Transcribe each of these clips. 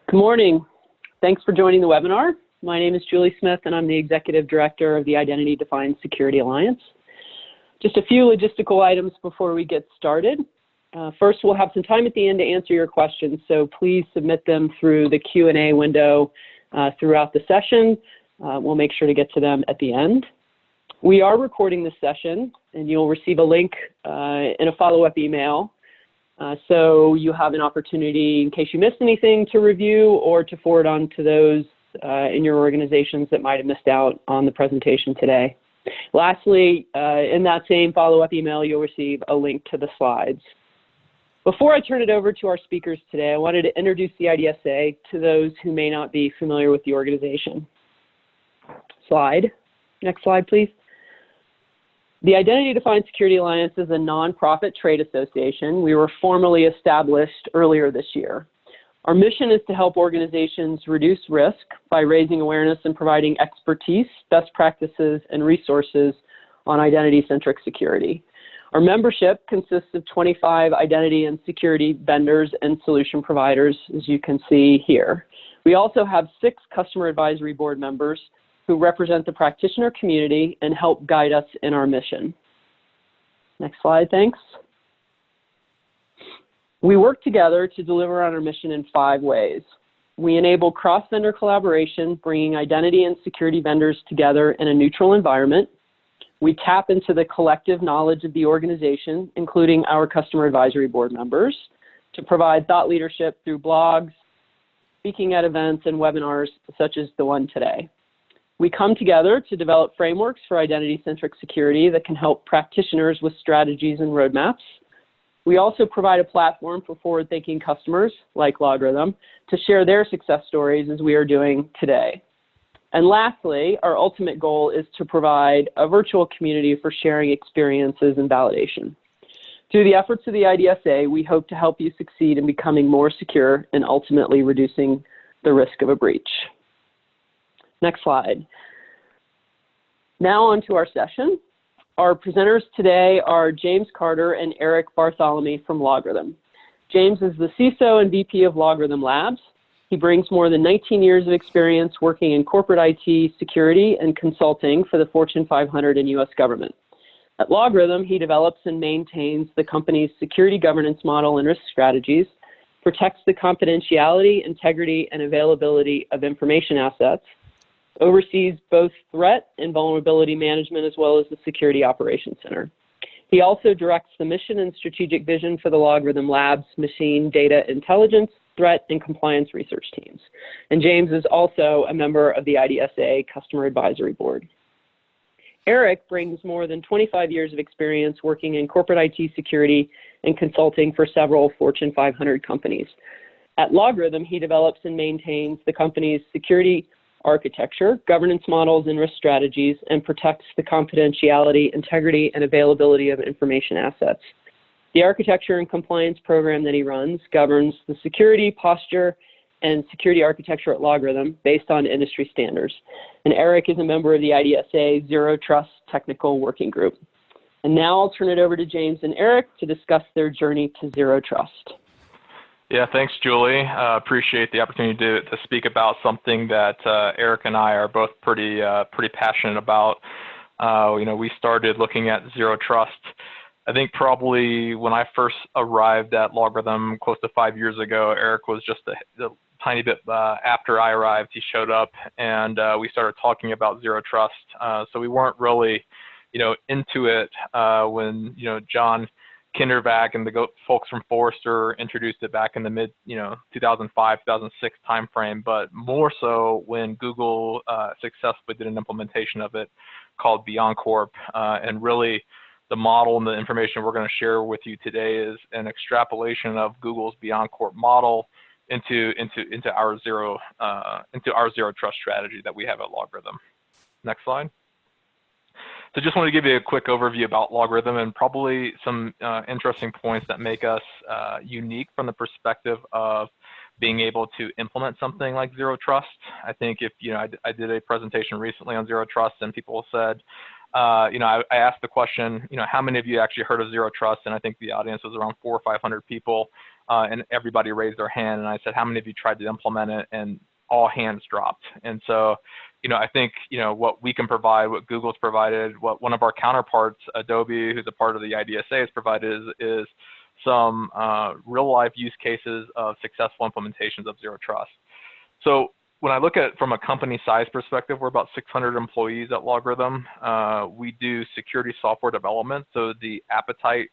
Good morning. Thanks for joining the webinar. My name is Julie Smith, and I'm the Executive Director of the Identity Defined Security Alliance. Just a few logistical items before we get started. First, we'll have some time at the end to answer your questions, so please submit them through the Q&A window throughout the session. We'll make sure to get to them at the end. We are recording this session, and you'll receive a link in a follow-up email. So you have an opportunity, in case you missed anything, to review or to forward on to those in your organizations that might have missed out on the presentation today. Lastly, in that same follow-up email, you'll receive a link to the slides. Before I turn it over to our speakers today, I wanted to introduce the IDSA to those who may not be familiar with the organization. Slide. Next slide, please. The Identity Defined Security Alliance is a nonprofit trade association. We were formally established earlier this year. Our mission is to help organizations reduce risk by raising awareness and providing expertise, best practices, and resources on identity-centric security. Our membership consists of 25 identity and security vendors and solution providers, as you can see here. We also have 6 customer advisory board members who represent the practitioner community and help guide us in our mission. Next slide, thanks. We work together to deliver on our mission in 5 ways. We enable cross-vendor collaboration, bringing identity and security vendors together in a neutral environment. We tap into the collective knowledge of the organization, including our customer advisory board members, to provide thought leadership through blogs, speaking at events, and webinars such as the one today. We come together to develop frameworks for identity-centric security that can help practitioners with strategies and roadmaps. We also provide a platform for forward-thinking customers, like LogRhythm, to share their success stories as we are doing today. And lastly, our ultimate goal is to provide a virtual community for sharing experiences and validation. Through the efforts of the IDSA, we hope to help you succeed in becoming more secure and ultimately reducing the risk of a breach. Next slide. Now on to our session. Our presenters today are James Carter and Erik Bartholomy from LogRhythm. James is the CISO and VP of LogRhythm Labs. He brings more than 19 years of experience working in corporate IT security and consulting for the Fortune 500 and US government. At LogRhythm, he develops and maintains the company's security governance model and risk strategies, protects the confidentiality, integrity, and availability of information assets, oversees both threat and vulnerability management, as well as the Security Operations Center. He also directs the mission and strategic vision for the LogRhythm Labs machine data intelligence, threat, and compliance research teams. And James is also a member of the IDSA Customer Advisory Board. Erik brings more than 25 years of experience working in corporate IT security and consulting for several Fortune 500 companies. At LogRhythm, he develops and maintains the company's security architecture, governance models, and risk strategies, and protects the confidentiality, integrity, and availability of information assets. The architecture and compliance program that he runs governs the security posture and security architecture at LogRhythm based on industry standards. And Erik is a member of the IDSA Zero Trust Technical Working Group. And now I'll turn it over to James and Erik to discuss their journey to Zero Trust. Yeah, thanks, Julie. Appreciate the opportunity to speak about something that Erik and I are both pretty passionate about. We started looking at Zero Trust. I think probably when I first arrived at LogRhythm close to 5 years ago, Erik was just a tiny bit after I arrived. He showed up, and we started talking about Zero Trust. So we weren't really, into it when John Kindervac and the folks from Forrester introduced it back in the mid, 2005, 2006 timeframe, but more so when Google successfully did an implementation of it called BeyondCorp. And really, the model and the information we're going to share with you today is an extrapolation of Google's BeyondCorp model into our zero trust strategy that we have at LogRhythm. Next slide. So just want to give you a quick overview about LogRhythm and probably some interesting points that make us unique from the perspective of being able to implement something like Zero Trust. I think if, I did a presentation recently on Zero Trust and people said, I asked the question, how many of you actually heard of Zero Trust? And I think the audience was around 400 or 500 people, and everybody raised their hand. And I said, how many of you tried to implement it? And all hands dropped. And so, I think, what we can provide, what Google's provided, what one of our counterparts, Adobe, who's a part of the IDSA, has provided is some real life use cases of successful implementations of Zero Trust. So when I look at it from a company size perspective, we're about 600 employees at LogRhythm. We do security software development, so the appetite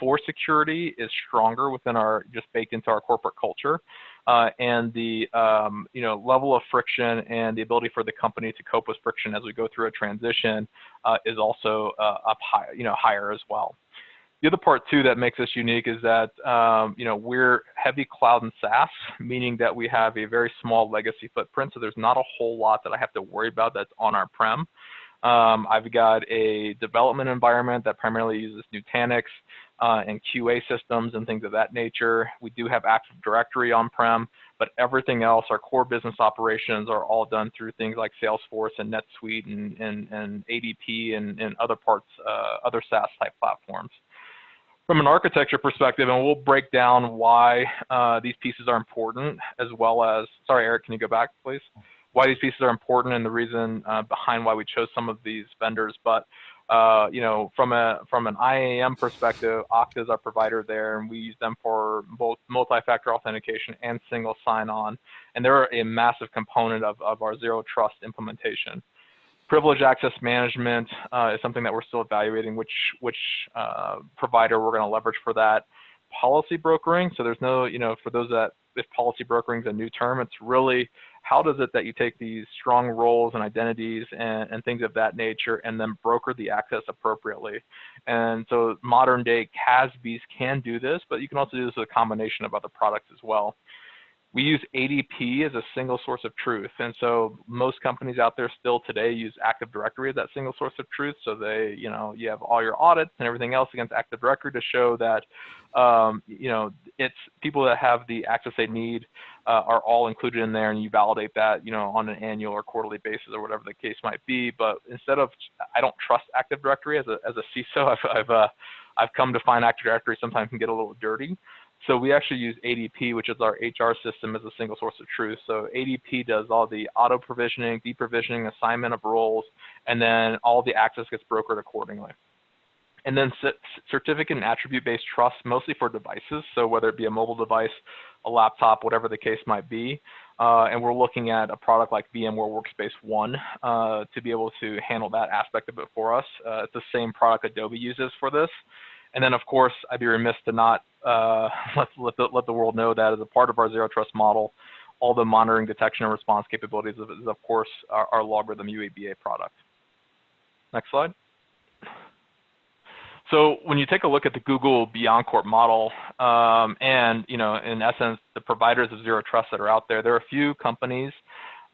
for security is stronger within just baked into our corporate culture. And the level of friction and the ability for the company to cope with friction as we go through a transition is also up high, higher as well. The other part too that makes us unique is that we're heavy cloud and SaaS, meaning that we have a very small legacy footprint. So there's not a whole lot that I have to worry about that's on our prem. I've got a development environment that primarily uses Nutanix and QA systems and things of that nature. We do have Active Directory on-prem, but everything else, our core business operations, are all done through things like Salesforce and NetSuite and ADP and other parts, other SaaS type platforms. From an architecture perspective, and we'll break down why these pieces are important, as well as, sorry, Erik, can you go back, please? Why these pieces are important and the reason behind why we chose some of these vendors. But from an IAM perspective, Okta is our provider there, and we use them for both multi-factor authentication and single sign-on, and they're a massive component of our Zero Trust implementation. Privileged access management is something that we're still evaluating which provider we're going to leverage for that. Policy brokering, so there's no, for those that, if policy brokering is a new term, it's really how does it that you take these strong roles and identities and things of that nature and then broker the access appropriately. And so modern day CASBs can do this, but you can also do this with a combination of other products as well. We use ADP as a single source of truth. And so most companies out there still today use Active Directory as that single source of truth. So they, you have all your audits and everything else against Active Directory to show that, it's people that have the access they need are all included in there, and you validate that, on an annual or quarterly basis or whatever the case might be. But instead of, I don't trust Active Directory as a CISO. I've come to find Active Directory sometimes can get a little dirty. So we actually use ADP, which is our HR system, as a single source of truth. So ADP does all the auto provisioning, deprovisioning, assignment of roles, and then all the access gets brokered accordingly. And then certificate and attribute-based trust, mostly for devices. So whether it be a mobile device, a laptop, whatever the case might be. And we're looking at a product like VMware Workspace ONE to be able to handle that aspect of it for us. It's the same product Adobe uses for this. And then, of course, I'd be remiss to not let the world know that as a part of our Zero Trust model, all the monitoring, detection, and response capabilities is, of course, our LogRhythm UABA product. Next slide. So when you take a look at the Google BeyondCorp model, and in essence, the providers of Zero Trust that are out there, there are a few companies.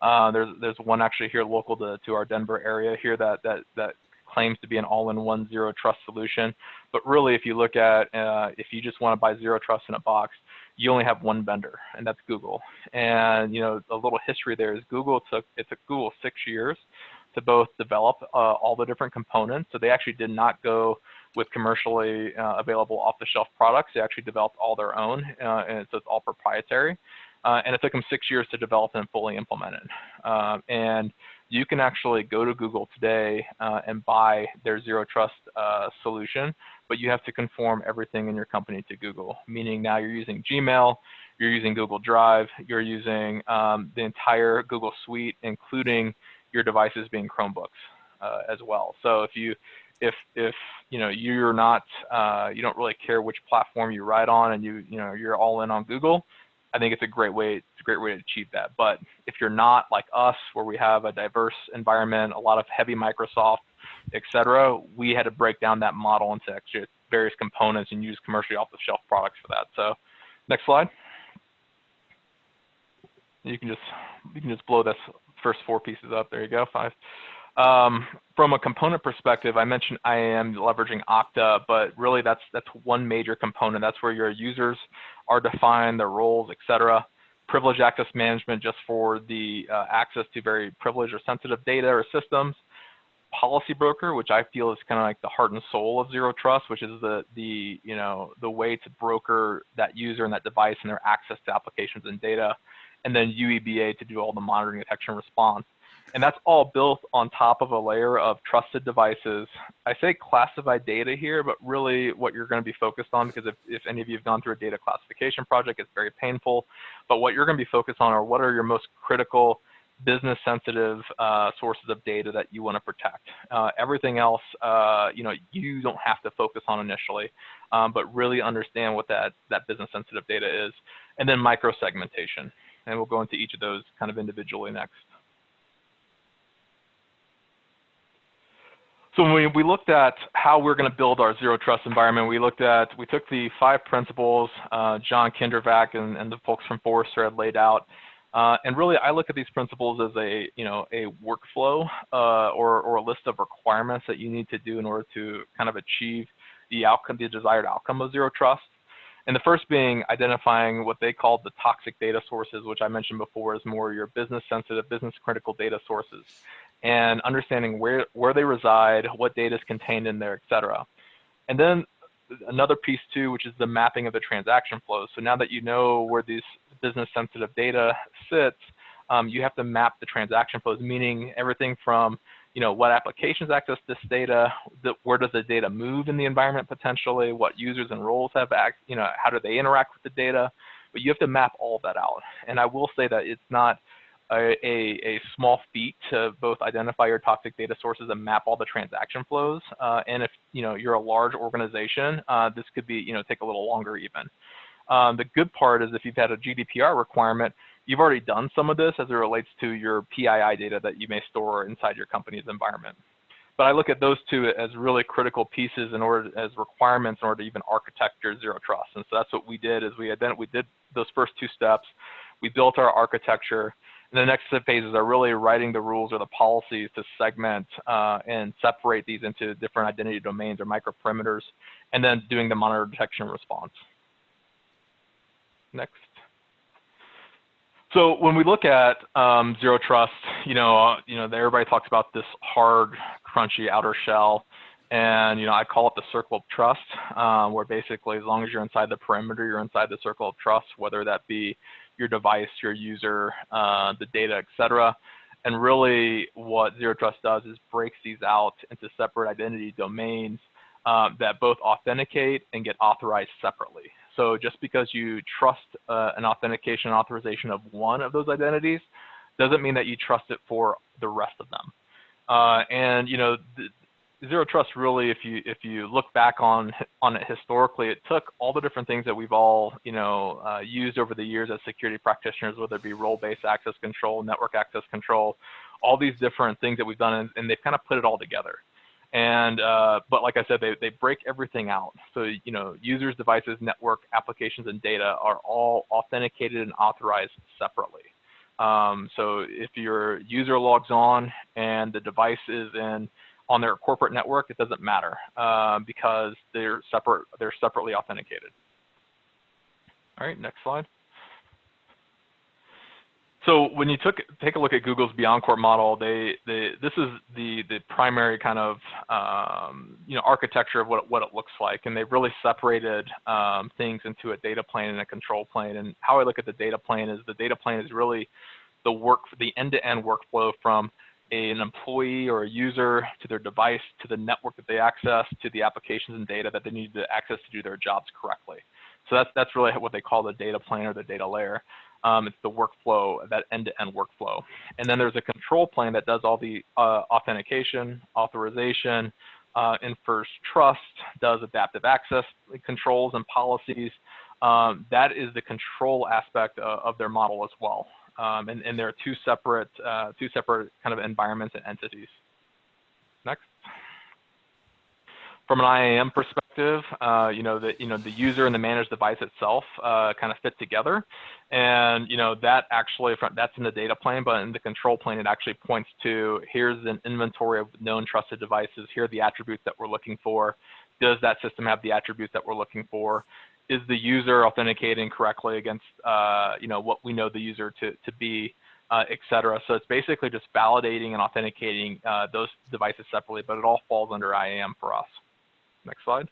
There's one actually here local to our Denver area here that claims to be an all-in-one Zero Trust solution. But really, if you look at, if you just want to buy Zero Trust in a box, you only have one vendor, and that's Google. And a little history there is it took Google 6 years to both develop all the different components. So they actually did not go with commercially available off-the-shelf products. They actually developed all their own, and so it's all proprietary. And it took them 6 years to develop and fully implement it. And you can actually go to Google today and buy their Zero Trust solution, but you have to conform everything in your company to Google, meaning now you're using Gmail, you're using Google Drive, you're using the entire Google suite, including your devices being Chromebooks as well. So if you're not, you don't really care which platform you ride on, and you're all in on Google, I think it's a great way to achieve that. But if you're not like us, where we have a diverse environment, a lot of heavy Microsoft, et cetera, we had to break down that model into actually various components and use commercially off-the-shelf products for that. So next slide. You can just blow this first 4 pieces up. There you go, 5. From a component perspective, I mentioned IAM leveraging Okta, but really that's one major component. That's where your users are defined, their roles, et cetera. Privileged access management, just for the access to very privileged or sensitive data or systems. policy broker, which I feel is kind of like the heart and soul of Zero Trust, which is the way to broker that user and that device and their access to applications and data, and then UEBA to do all the monitoring, detection, and response. And that's all built on top of a layer of trusted devices. I say classified data here, but really what you're going to be focused on, because if any of you have gone through a data classification project, it's very painful. But what you're going to be focused on are what are your most critical business sensitive sources of data that you want to protect. Everything else, you don't have to focus on initially, but really understand what that business sensitive data is. And then micro-segmentation. And we'll go into each of those kind of individually next. So when we looked at how we're going to build our Zero Trust environment, we took the 5 principles John Kindervac and the folks from Forrester had laid out. And really, I look at these principles as a workflow or a list of requirements that you need to do in order to kind of achieve the desired outcome of Zero Trust. And the first being identifying what they called the toxic data sources, which I mentioned before is more your business sensitive, business critical data sources, and understanding where they reside, what data is contained in there, et cetera. And then another piece too, which is the mapping of the transaction flows. So now that you know where these business sensitive data sits, you have to map the transaction flows, meaning everything from what applications access this data, where does the data move in the environment potentially, what users and roles have how do they interact with the data, but you have to map all of that out. And I will say that it's not a small feat to both identify your toxic data sources and map all the transaction flows. And if you're a large organization, this could be take a little longer even. The good part is if you've had a GDPR requirement, you've already done some of this as it relates to your PII data that you may store inside your company's environment. But I look at those two as really critical pieces as requirements in order to even architect your Zero Trust. And so that's what we did is we did those first 2 steps. We built our architecture. And the next phases are really writing the rules or the policies to segment and separate these into different identity domains or microperimeters, and then doing the monitor, detection, response. Next. So when we look at Zero Trust, everybody talks about this hard, crunchy outer shell, and I call it the circle of trust, where basically as long as you're inside the perimeter, you're inside the circle of trust, whether that be your device, your user, the data, et cetera. And really what Zero Trust does is breaks these out into separate identity domains that both authenticate and get authorized separately. So just because you trust an authentication and authorization of one of those identities doesn't mean that you trust it for the rest of them. Zero Trust really, if you look back on it historically, it took all the different things that we've all used over the years as security practitioners, whether it be role-based access control, network access control, all these different things that we've done, and they've kind of put it all together. And but like I said, they break everything out. So users, devices, network, applications, and data are all authenticated and authorized separately. So if your user logs on and the device is on their corporate network, it doesn't matter because they're separately authenticated. All right, next slide. So when you take a look at Google's BeyondCorp model, this is the primary kind of architecture of what it looks like, and they've really separated things into a data plane and a control plane. And how I look at the data plane is really the end-to-end workflow from an employee or a user to their device, to the network that they access, to the applications and data that they need to access to do their jobs correctly. So that's really what they call the data plane or the data layer. It's the workflow, that end-to-end workflow. And then there's a control plane that does all the authentication, authorization, infers trust, does adaptive access controls and policies. That is the control aspect of their model as well. And there are two separate kind of environments and entities. Next. From an IAM perspective, the user and the managed device itself kind of fit together, and that actually that's in the data plane, but in the control plane it actually points to here's an inventory of known trusted devices. Here are the attributes that we're looking for. Does that system have the attributes that we're looking for? Is the user authenticating correctly against what we know the user to be? et cetera. So it's basically just validating and authenticating those devices separately, but it all falls under IAM for us. Next slide.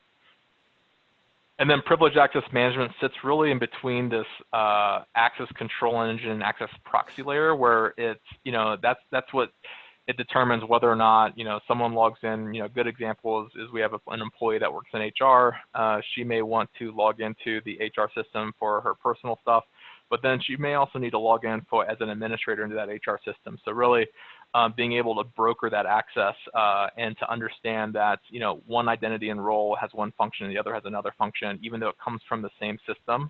And then privileged access management sits really in between this access control engine, access proxy layer, where it's, that's what it determines whether or not, someone logs in. Good example is we have an employee that works in HR. She may want to log into the HR system for her personal stuff, but then she may also need to log in as an administrator into that HR system. So really being able to broker that access and to understand that, one identity and role has one function and the other has another function, even though it comes from the same system,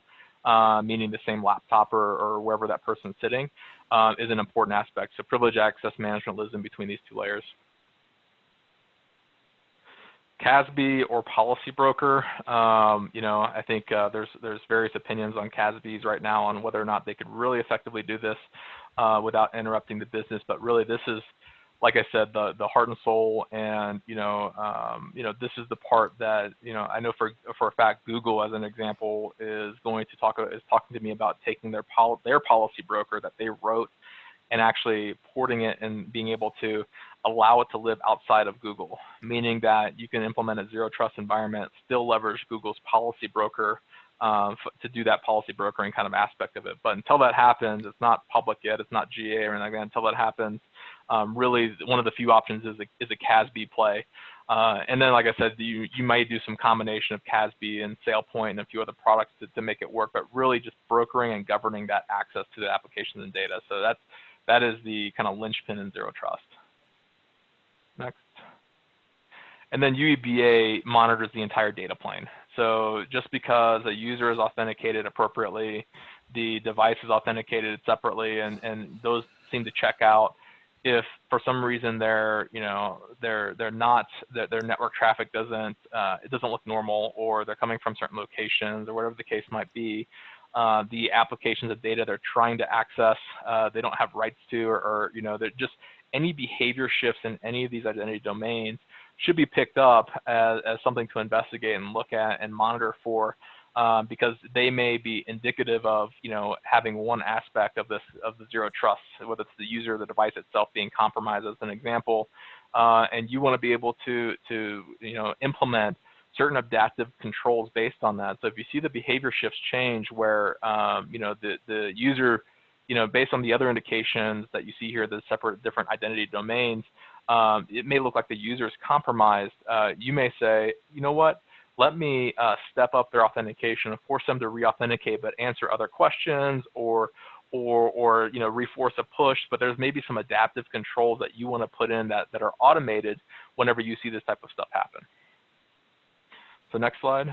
meaning the same laptop or wherever that person's sitting, is an important aspect. So privileged access management lives in between these two layers. CASB or policy broker, I think there's various opinions on CASBs right now on whether or not they could really effectively do this without interrupting the business. But really, this is, like I said, the heart and soul, and this is the part that I know for a fact Google, as an example, is talking to me about taking their policy broker that they wrote and actually porting it and being able to allow it to live outside of Google, meaning that you can implement a zero trust environment, still leverage Google's policy broker to do that policy brokering kind of aspect of it. But until that happens, it's not public yet, it's not GA or anything like that. Until that happens, really one of the few options is a CASB play. And then, like I said, you might do some combination of CASB and SailPoint and a few other products to make it work, but really just brokering and governing that access to the applications and data. So that is the kind of linchpin in zero trust. Next. And then UEBA monitors the entire data plane. So just because a user is authenticated appropriately, the device is authenticated separately, and those seem to check out. If for some reason their network traffic doesn't look normal, or they're coming from certain locations, or whatever the case might be, the applications of data they're trying to access, they don't have rights to, or they're just any behavior shifts in any of these identity domains should be picked up as something to investigate and look at and monitor for, because they may be indicative of having one aspect of the zero trust, whether it's the user or the device itself being compromised, as an example, and you want to be able to implement certain adaptive controls based on that. So if you see the behavior shifts change where the user, based on the other indications that you see here, the different identity domains, it may look like the user is compromised. You may say, you know what, let me step up their authentication and force them to re-authenticate, but answer other questions, or reforce a push. But there's maybe some adaptive controls that you want to put in that are automated whenever you see this type of stuff happen. So next slide.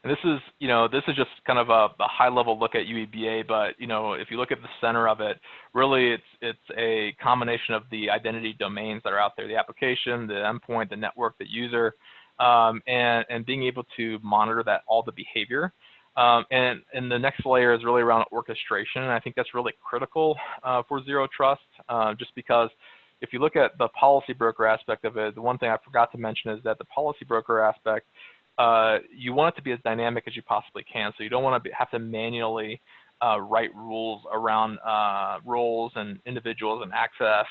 And this is just kind of a high-level look at UEBA, but if you look at the center of it, really it's a combination of the identity domains that are out there, the application, the endpoint, the network, the user, and being able to monitor all the behavior. And the next layer is really around orchestration, and I think that's really critical for zero trust, just because if you look at the policy broker aspect of it, the one thing I forgot to mention is that the policy broker aspect, you want it to be as dynamic as you possibly can. So you don't want to have to manually write rules around roles and individuals and access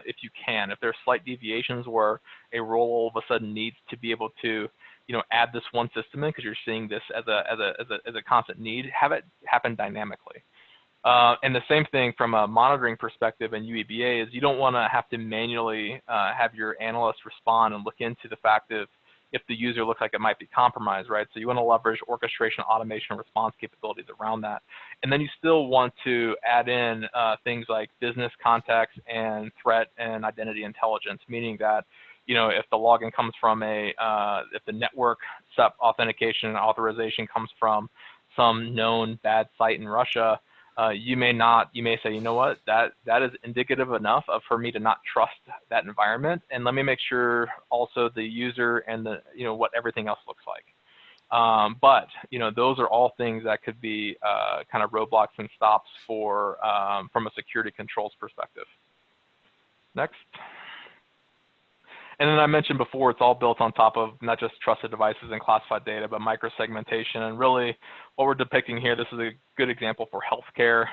if you can. If there's slight deviations where a role all of a sudden needs to be able to add this one system in because you're seeing this as a constant need, have it happen dynamically. And the same thing from a monitoring perspective in UEBA is you don't want to have to manually have your analyst respond and look into the fact of if the user looks like it might be compromised, right? So you want to leverage orchestration, automation, response capabilities around that. And then you still want to add in things like business context and threat and identity intelligence, meaning that, if the login comes from if the network authentication and authorization comes from some known bad site in Russia, you may say, you know what, that is indicative enough for me to not trust that environment, and let me make sure also the user and what everything else looks like. But those are all things that could be kind of roadblocks and stops for from a security controls perspective. Next. And then I mentioned before, it's all built on top of not just trusted devices and classified data, but microsegmentation. And really, what we're depicting here, this is a good example for healthcare.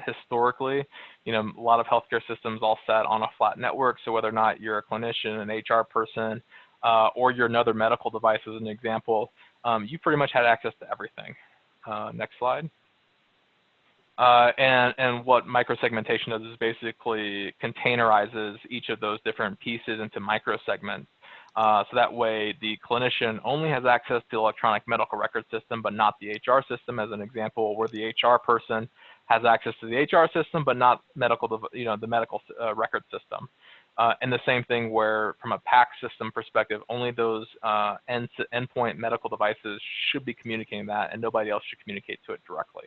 Historically, a lot of healthcare systems all set on a flat network. So whether or not you're a clinician, an HR person, or you're another medical device as an example, you pretty much had access to everything. Next slide. And what microsegmentation does is basically containerizes each of those different pieces into microsegments. So that way the clinician only has access to the electronic medical record system, but not the HR system, as an example, where the HR person has access to the HR system, but not medical, the medical record system. And the same thing where, from a PAC system perspective, only those endpoint medical devices should be communicating that, and nobody else should communicate to it directly.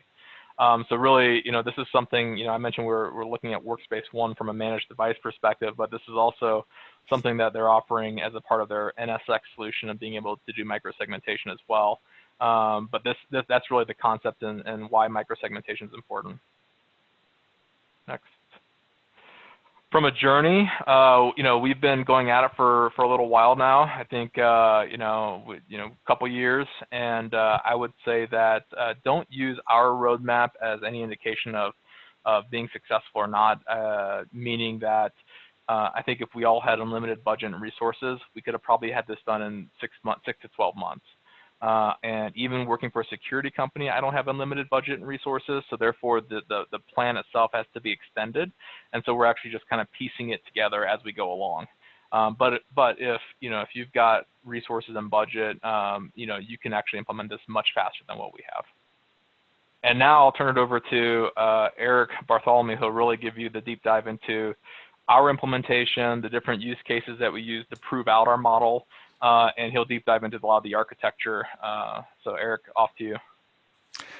So really, this is something, I mentioned we're looking at Workspace ONE from a managed device perspective, but this is also something that they're offering as a part of their NSX solution of being able to do microsegmentation as well. But that's really the concept and why microsegmentation is important. Next. From a journey, we've been going at it for a little while now. I think, a couple years, and I would say that don't use our roadmap as any indication of being successful or not. Meaning that I think if we all had unlimited budget and resources, we could have probably had this done in 6 to 12 months. And even working for a security company, I don't have unlimited budget and resources, so therefore the plan itself has to be extended. And so we're actually just kind of piecing it together as we go along. But if you've got resources and budget, you can actually implement this much faster than what we have. And now I'll turn it over to Erik Bartholomy, who'll really give you the deep dive into our implementation, the different use cases that we use to prove out our model, and he'll deep dive into a lot of the architecture. So Erik, off to you.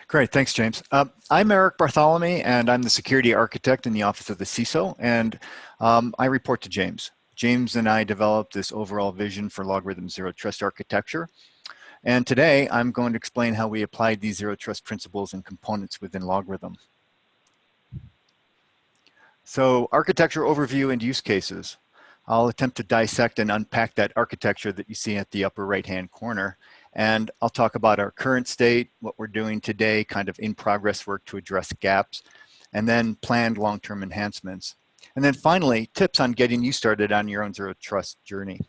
Great, thanks, James. I'm Erik Bartholomy, and I'm the security architect in the office of the CISO, and I report to James. James and I developed this overall vision for LogRhythm's Zero Trust architecture. And today, I'm going to explain how we applied these Zero Trust principles and components within LogRhythm. So, architecture overview and use cases. I'll attempt to dissect and unpack that architecture that you see at the upper right-hand corner. And I'll talk about our current state, what we're doing today, kind of in-progress work to address gaps, and then planned long-term enhancements. And then finally, tips on getting you started on your own Zero Trust journey.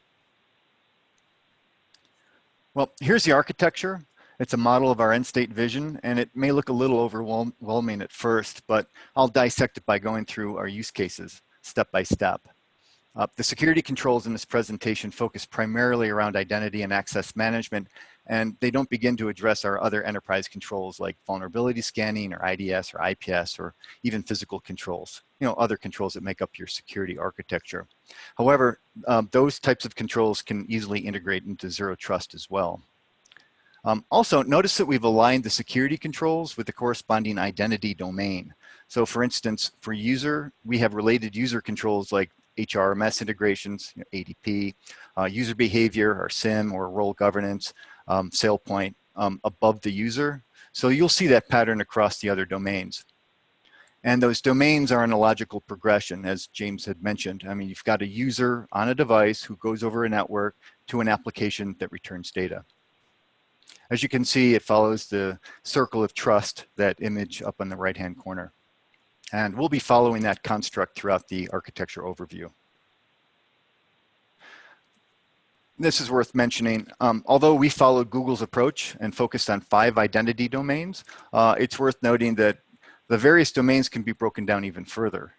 Well, here's the architecture. It's a model of our end state vision, and it may look a little overwhelming at first, but I'll dissect it by going through our use cases step by step. The security controls in this presentation focus primarily around identity and access management, and they don't begin to address our other enterprise controls like vulnerability scanning or IDS or IPS or even physical controls, other controls that make up your security architecture. However, those types of controls can easily integrate into Zero Trust as well. Also, notice that we've aligned the security controls with the corresponding identity domain. So for instance, for user, we have related user controls like HRMS integrations, ADP, user behavior or SIEM or role governance, SailPoint above the user. So you'll see that pattern across the other domains. And those domains are in a logical progression, as James had mentioned. I mean, you've got a user on a device who goes over a network to an application that returns data. As you can see, it follows the circle of trust, that image up on the right-hand corner. And we'll be following that construct throughout the architecture overview. This is worth mentioning. Although we followed Google's approach and focused on 5 identity domains, it's worth noting that the various domains can be broken down even further.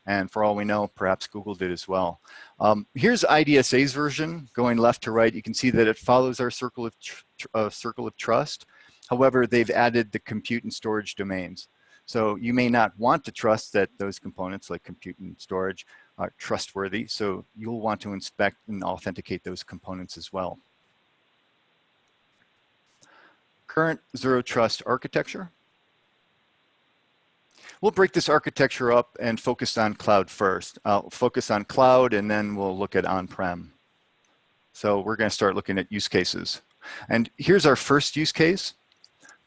And for all we know, perhaps Google did as well. Here's IDSA's version, going left to right. You can see that it follows our circle of trust. However, they've added the compute and storage domains. So you may not want to trust that those components like compute and storage are trustworthy. So you'll want to inspect and authenticate those components as well. Current Zero Trust architecture. We'll break this architecture up and focus on cloud first. I'll focus on cloud and then we'll look at on-prem. So we're going to start looking at use cases. And here's our first use case.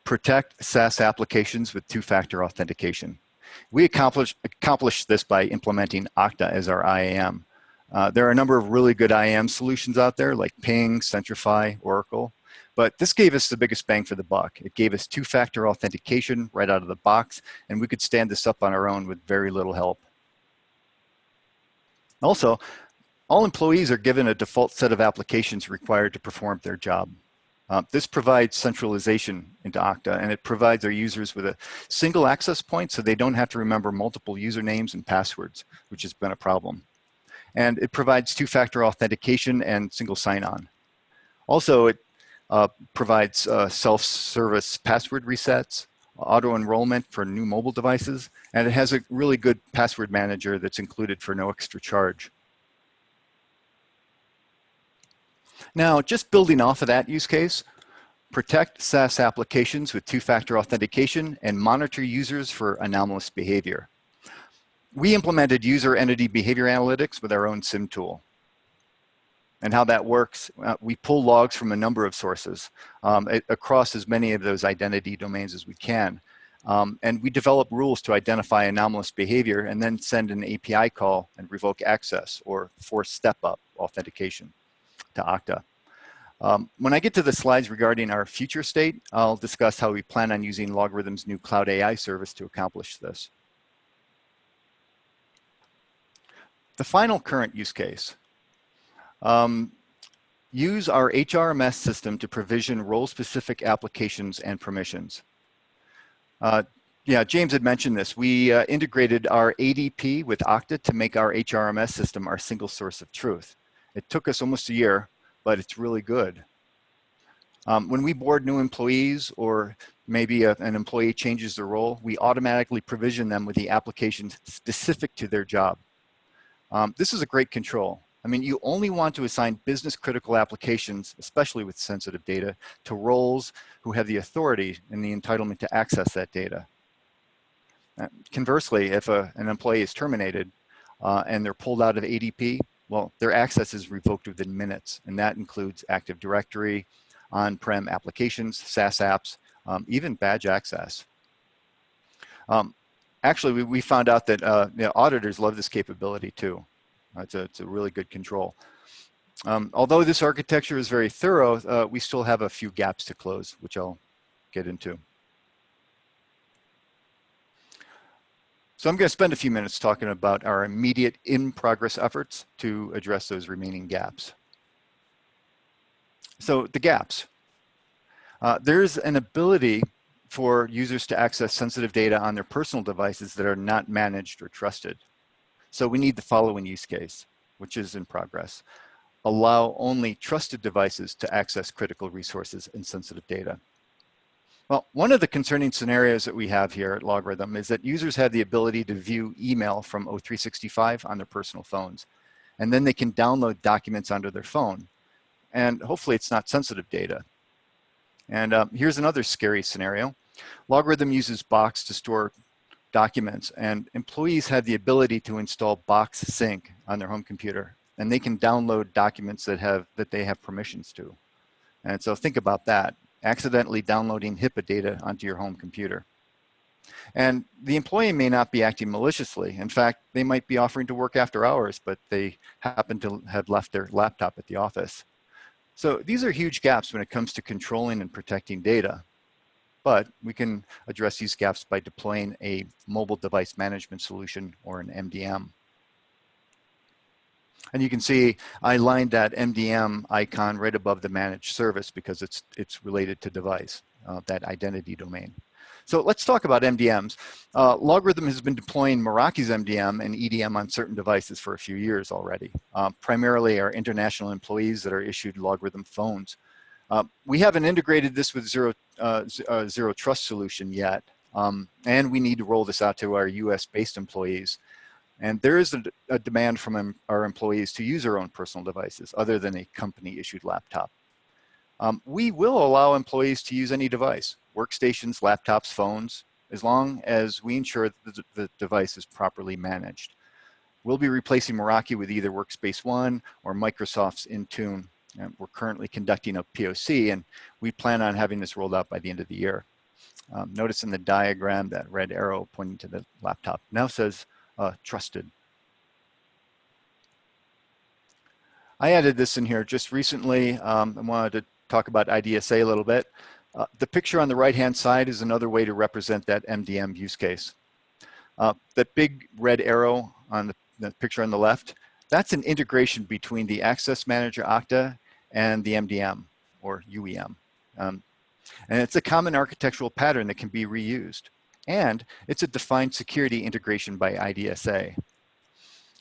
Protect SaaS applications with two-factor authentication. We accomplish this by implementing Okta as our IAM. There are a number of really good IAM solutions out there like Ping, Centrify, Oracle, but this gave us the biggest bang for the buck. It gave us two-factor authentication right out of the box, and we could stand this up on our own with very little help. Also, all employees are given a default set of applications required to perform their job. This provides centralization into Okta, and it provides our users with a single access point so they don't have to remember multiple usernames and passwords, which has been a problem. And it provides two-factor authentication and single sign-on. Also, it provides self-service password resets, auto-enrollment for new mobile devices, and it has a really good password manager that's included for no extra charge. Now, just building off of that use case, protect SaaS applications with two-factor authentication and monitor users for anomalous behavior. We implemented user entity behavior analytics with our own SIEM tool. And how that works, we pull logs from a number of sources across as many of those identity domains as we can. And we develop rules to identify anomalous behavior and then send an API call and revoke access or force step-up authentication to Okta. When I get to the slides regarding our future state, I'll discuss how we plan on using LogRhythm's new cloud AI service to accomplish this. The final current use case. Use our HRMS system to provision role-specific applications and permissions. Yeah, James had mentioned this. We integrated our ADP with Okta to make our HRMS system our single source of truth. It took us almost a year, but it's really good. When we board new employees or maybe an employee changes their role, we automatically provision them with the applications specific to their job. This is a great control. I mean, you only want to assign business critical applications, especially with sensitive data, to roles who have the authority and the entitlement to access that data. Conversely, if an employee is terminated and they're pulled out of ADP, well, their access is revoked within minutes, and that includes Active Directory, on-prem applications, SaaS apps, even badge access. Actually, we found out that auditors love this capability too. It's a really good control. Although this architecture is very thorough, we still have a few gaps to close, which I'll get into. So I'm going to spend a few minutes talking about our immediate in-progress efforts to address those remaining gaps. So the gaps. There's an ability for users to access sensitive data on their personal devices that are not managed or trusted. So we need the following use case, which is in progress. Allow only trusted devices to access critical resources and sensitive data. Well, one of the concerning scenarios that we have here at LogRhythm is that users have the ability to view email from O365 on their personal phones, and then they can download documents onto their phone. And hopefully it's not sensitive data. And here's another scary scenario. LogRhythm uses Box to store documents, and employees have the ability to install Box Sync on their home computer, and they can download documents that they have permissions to. And so think about that, accidentally downloading HIPAA data onto your home computer. And the employee may not be acting maliciously. In fact, they might be offering to work after hours, but they happen to have left their laptop at the office. So these are huge gaps when it comes to controlling and protecting data. But we can address these gaps by deploying a mobile device management solution or an MDM. And you can see I lined that MDM icon right above the managed service because it's related to device, that identity domain. So let's talk about MDMs. LogRhythm has been deploying Meraki's MDM and EDM on certain devices for a few years already, primarily our international employees that are issued LogRhythm phones. We haven't integrated this with Zero Trust solution yet, and we need to roll this out to our US-based employees. And there is a demand from our employees to use their own personal devices other than a company-issued laptop. We will allow employees to use any device, workstations, laptops, phones, as long as we ensure that the device is properly managed. We'll be replacing Meraki with either Workspace ONE or Microsoft's Intune. And we're currently conducting a POC, and we plan on having this rolled out by the end of the year. Notice in the diagram that red arrow pointing to the laptop now says trusted. I added this in here just recently. I wanted to talk about IDSA a little bit. The picture on the right-hand side is another way to represent that MDM use case. That big red arrow on the picture on the left, that's an integration between the Access Manager Okta and the MDM or UEM. And it's a common architectural pattern that can be reused. And it's a defined security integration by IDSA.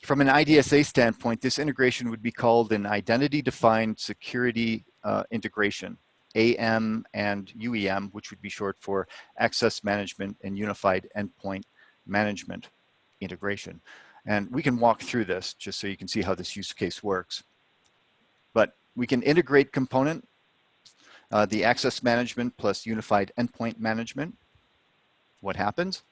From an IDSA standpoint, this integration would be called an Identity-Defined Security Integration, AM and UEM, which would be short for Access Management and Unified Endpoint Management integration. And we can walk through this just so you can see how this use case works. But we can integrate component, the Access Management plus Unified Endpoint Management. What happens?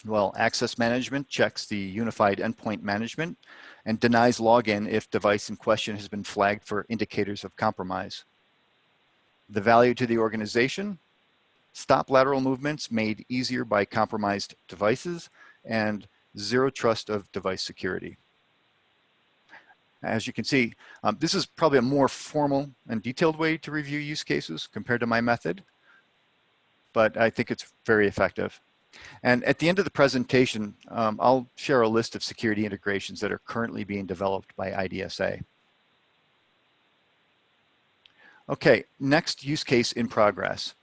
Well, Access Management checks the Unified Endpoint Management and denies login if device in question has been flagged for indicators of compromise. The value to the organization: stop lateral movements made easier by compromised devices and zero trust of device security. As you can see, this is probably a more formal and detailed way to review use cases compared to my method, but I think it's very effective. And at the end of the presentation, I'll share a list of security integrations that are currently being developed by IDSA. Okay, next use case in progress.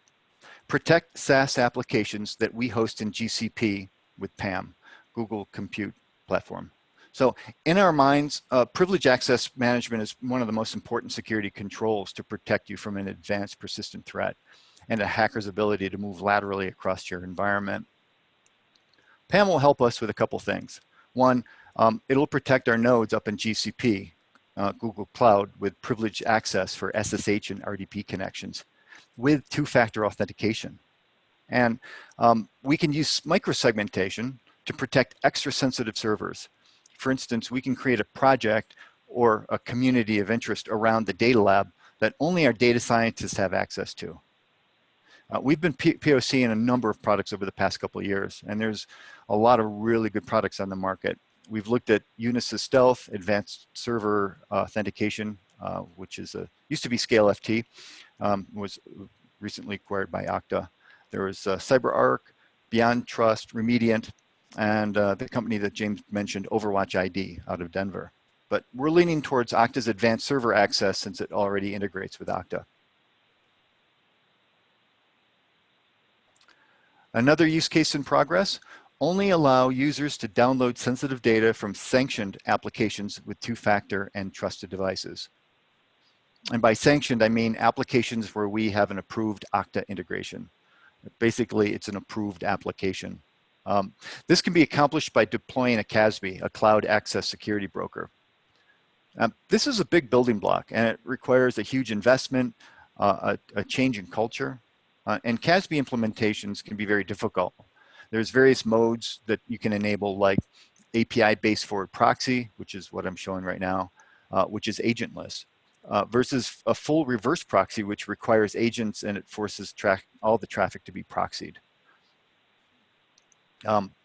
Protect SaaS applications that we host in GCP with PAM, Google Compute Platform. So in our minds, privilege access management is one of the most important security controls to protect you from an advanced persistent threat and a hacker's ability to move laterally across your environment. PAM will help us with a couple things. One, it'll protect our nodes up in GCP, Google Cloud, with privileged access for SSH and RDP connections with two-factor authentication. And we can use microsegmentation to protect extra sensitive servers. For instance, we can create a project or a community of interest around the data lab that only our data scientists have access to. We've been POCing a number of products over the past couple of years, and there's a lot of really good products on the market. We've looked at Unisys Stealth, Advanced Server Authentication, which is used to be ScaleFT, was recently acquired by Okta. There was CyberArk, Beyond Trust, Remediant, and the company that James mentioned, Overwatch ID, out of Denver. But we're leaning towards Okta's Advanced Server Access since it already integrates with Okta. Another use case in progress: only allow users to download sensitive data from sanctioned applications with two-factor and trusted devices. And by sanctioned, I mean applications where we have an approved Okta integration. Basically, it's an approved application. This can be accomplished by deploying a CASB, a Cloud Access Security Broker. This is a big building block, and it requires a huge investment, a change in culture, and CASB implementations can be very difficult. There's various modes that you can enable, like API-based forward proxy, which is what I'm showing right now, which is agentless, versus a full reverse proxy, which requires agents and it forces all the traffic to be proxied.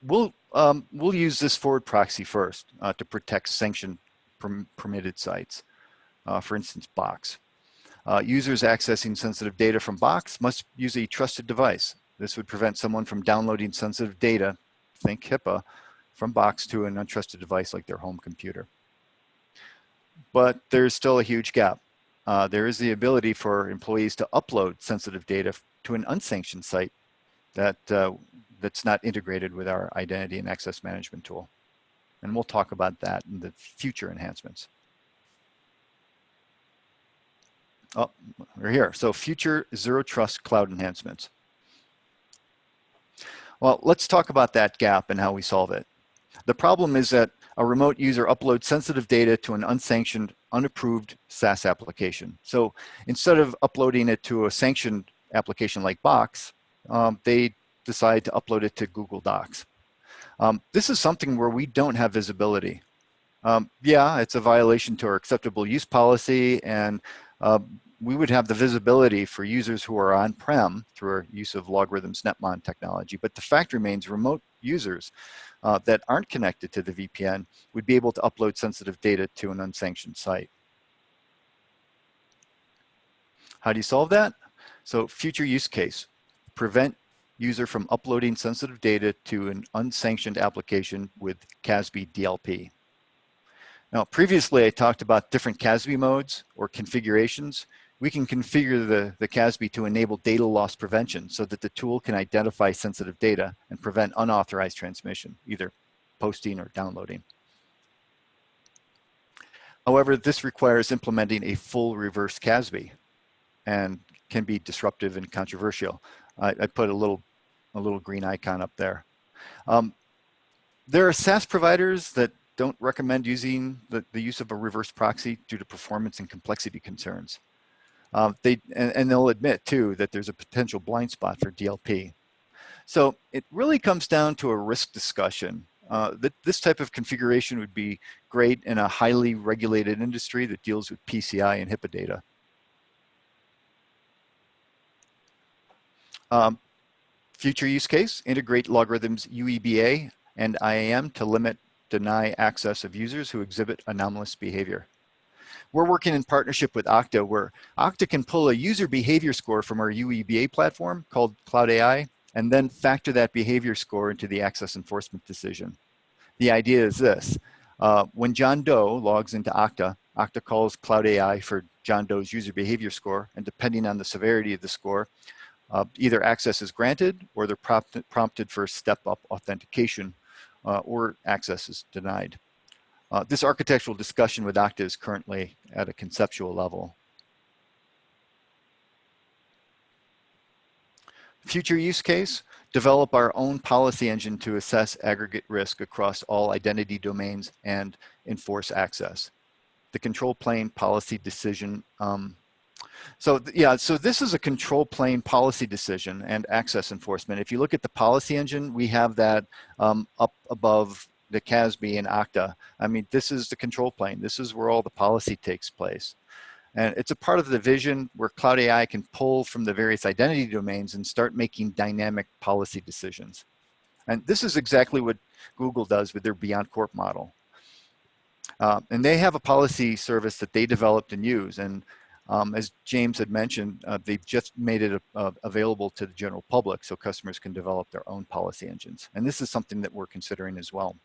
We'll use this forward proxy first to protect sanctioned permitted sites, for instance, Box. Users accessing sensitive data from Box must use a trusted device. This would prevent someone from downloading sensitive data, think HIPAA, from Box to an untrusted device like their home computer. But there's still a huge gap. There is the ability for employees to upload sensitive data to an unsanctioned site that's not integrated with our identity and access management tool. And we'll talk about that in the future enhancements. Oh, we're here. So future zero trust cloud enhancements. Well, let's talk about that gap and how we solve it. The problem is that a remote user uploads sensitive data to an unsanctioned, unapproved SaaS application. So instead of uploading it to a sanctioned application like Box, they decide to upload it to Google Docs. This is something where we don't have visibility. Yeah, it's a violation to our acceptable use policy, and we would have the visibility for users who are on-prem through our use of LogRhythm's Netmon technology. But the fact remains, remote users that aren't connected to the VPN would be able to upload sensitive data to an unsanctioned site. How do you solve that? So future use case, prevent user from uploading sensitive data to an unsanctioned application with CASB DLP. Now, previously I talked about different CASB modes or configurations. We can configure the CASB to enable data loss prevention so that the tool can identify sensitive data and prevent unauthorized transmission, either posting or downloading. However, this requires implementing a full reverse CASB and can be disruptive and controversial. I put a little green icon up there. There are SaaS providers that don't recommend using the use of a reverse proxy due to performance and complexity concerns. They'll admit too that there's a potential blind spot for DLP. So it really comes down to a risk discussion. This type of configuration would be great in a highly regulated industry that deals with PCI and HIPAA data. Future use case, integrate LogRhythm's UEBA and IAM to limit, deny access of users who exhibit anomalous behavior. We're working in partnership with Okta, where Okta can pull a user behavior score from our UEBA platform called Cloud AI, and then factor that behavior score into the access enforcement decision. The idea is this. When John Doe logs into Okta, Okta calls Cloud AI for John Doe's user behavior score, and depending on the severity of the score, either access is granted or they're prompted for step-up authentication or access is denied. This architectural discussion with Okta is currently at a conceptual level. Future use case, develop our own policy engine to assess aggregate risk across all identity domains and enforce access. The control plane policy decision. So this is a control plane policy decision and access enforcement. If you look at the policy engine, we have that up above the CASB and Okta. I mean, this is the control plane. This is where all the policy takes place. And it's a part of the vision where Cloud AI can pull from the various identity domains and start making dynamic policy decisions. And this is exactly what Google does with their Beyond Corp model. And they have a policy service that they developed and use. And as James had mentioned, they've just made it available to the general public so customers can develop their own policy engines. And this is something that we're considering as well.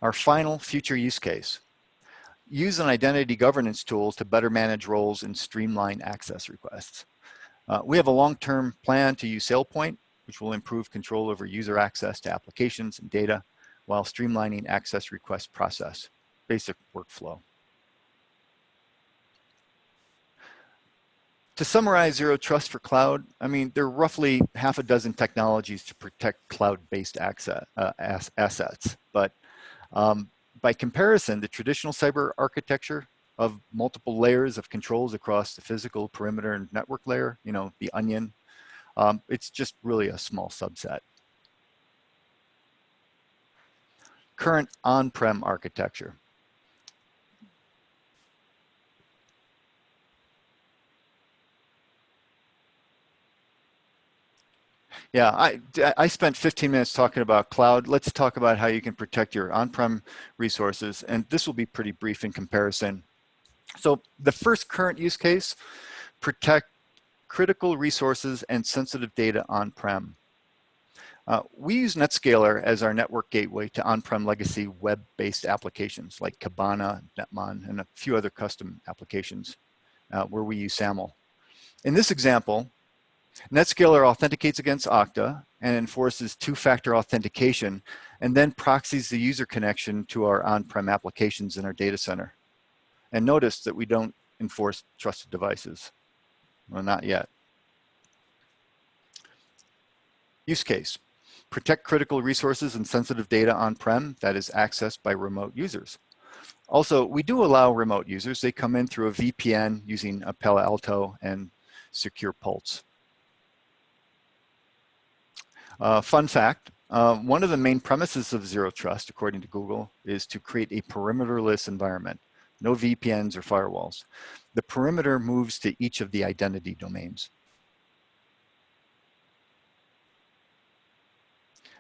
Our final future use case. Use an identity governance tool to better manage roles and streamline access requests. We have a long-term plan to use SailPoint, which will improve control over user access to applications and data while streamlining access request process, basic workflow. To summarize Zero Trust for Cloud, I mean, there are roughly half a dozen technologies to protect cloud-based assets, but by comparison, the traditional cyber architecture of multiple layers of controls across the physical, perimeter, and network layer, you know, the onion, it's just really a small subset. Current on-prem architecture. Yeah, I spent 15 minutes talking about cloud. Let's talk about how you can protect your on-prem resources, and this will be pretty brief in comparison. So the first current use case, protect critical resources and sensitive data on-prem. We use NetScaler as our network gateway to on-prem legacy web-based applications like Kibana, Netmon, and a few other custom applications where we use SAML. In this example, NetScaler authenticates against Okta and enforces two-factor authentication and then proxies the user connection to our on-prem applications in our data center. And notice that we don't enforce trusted devices. Well, not yet. Use case. Protect critical resources and sensitive data on-prem that is accessed by remote users. Also, we do allow remote users. They come in through a VPN using a Palo Alto and Secure Pulse. Fun fact, one of the main premises of Zero Trust, according to Google, is to create a perimeterless environment. No VPNs or firewalls. The perimeter moves to each of the identity domains.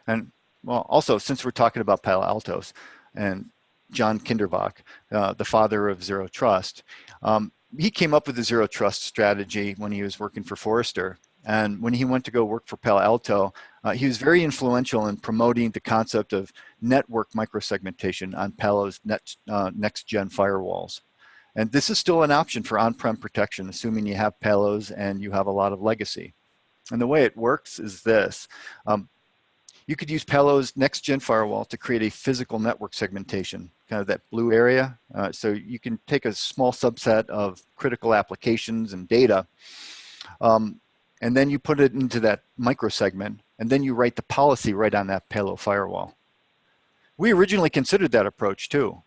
And well, also, since we're talking about Palo Altos, and John Kinderbach, the father of Zero Trust. He came up with the Zero Trust strategy when he was working for Forrester. And when he went to go work for Palo Alto, he was very influential in promoting the concept of network microsegmentation on Palo's next-gen firewalls. And this is still an option for on-prem protection, assuming you have Palos and you have a lot of legacy. And the way it works is this. You could use Palo's next-gen firewall to create a physical network segmentation, kind of that blue area. So you can take a small subset of critical applications and data, and then you put it into that microsegment, and then you write the policy right on that Palo firewall. We originally considered that approach too.